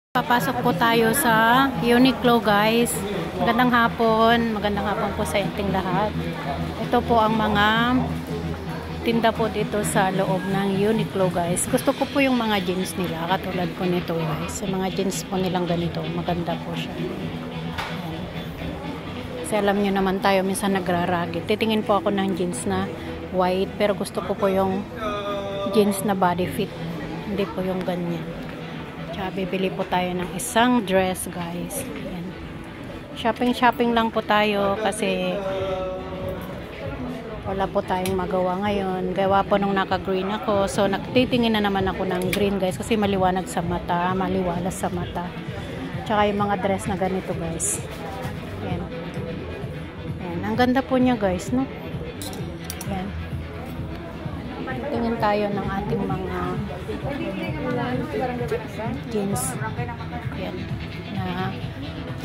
Papasok po tayo sa Uniqlo guys. Magandang hapon po sa ating lahat. Ito po ang mga tinda po dito sa loob ng Uniqlo guys. Gusto ko po yung mga jeans nila, katulad po nito guys. Yung mga jeans po nilang ganito, maganda po siya. Ayan. Kasi alam nyo naman tayo, minsan nagraragit. Titingin po ako ng jeans na white, pero gusto ko po yung jeans na body fit. Hindi po yung ganyan. Tsaka bibili po tayo ng isang dress guys. Ayan. Shopping lang po tayo kasi wala po tayong magawa ngayon. Gawa po nung naka-green ako. So nagtitingin na naman ako ng green guys kasi maliwanag sa mata, maliwalas sa mata. Tsaka yung mga dress na ganito guys. Ayan. Ayan. Ang ganda po niya guys, no? Ayan. Tingin tayo ng ating mga jeans. Ayan. Na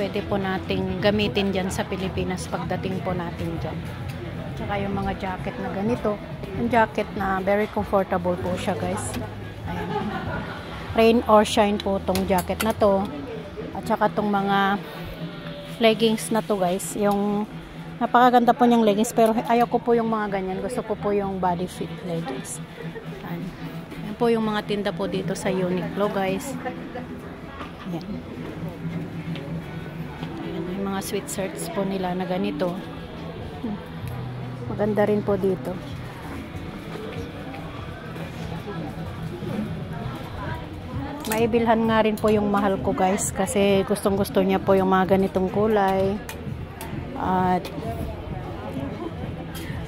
pwede po nating gamitin dyan sa Pilipinas pagdating po natin dyan. Tsaka yung mga jacket na ganito. Yung jacket na very comfortable po siya guys. Ayan. Rain or shine po tong jacket na to. At saka tong mga leggings na to guys. Yung napakaganda po niyang leggings. Pero ayaw ko po yung mga ganyan. Gusto ko po yung body fit leggings. Ayan. Ayan po yung mga tinda po dito sa Uniqlo guys. Ayan. Ayan. Yung mga sweatshirts po nila na ganito. Maganda rin po dito. Maibilhan nga rin po yung mahal ko guys kasi gustong gusto niya po yung mga ganitong kulay. At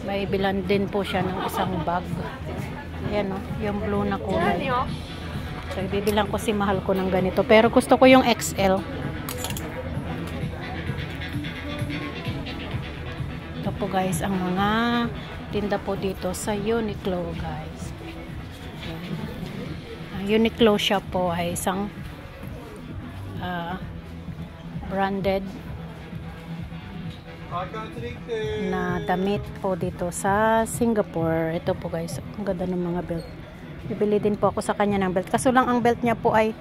maibilhan din po siya ng isang bag. Ayan o, yung blue na kulay. So ibibilang ko si mahal ko ng ganito. Pero gusto ko yung XL. Po guys ang mga tinda po dito sa Uniqlo guys. Ang Uniqlo shop po ay isang branded na damit po dito sa Singapore. Ito po guys, ang ganda ng mga belt. Bibili din po ako sa kanya ng belt. Kaso lang ang belt niya po ay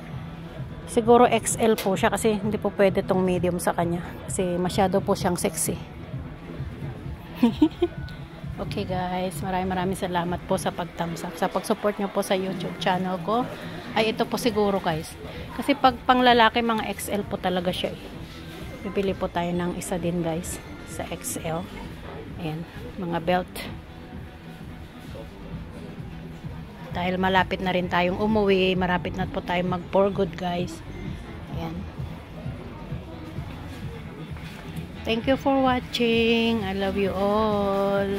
siguro XL po siya kasi hindi po pwede tong medium sa kanya kasi masyado po siyang sexy. Okay guys, maraming salamat po sa pag-thumbs up, sa pag-support nyo po sa YouTube channel ko. Ay ito po siguro guys, kasi pag panglalaki mga XL po talaga siya. Bibili po tayo ng isa din guys sa XL. Ayan, mga belt. Dahil malapit na rin tayong umuwi, malapit na po tayong mag for good guys. Ayan. Thank you for watching. I love you all.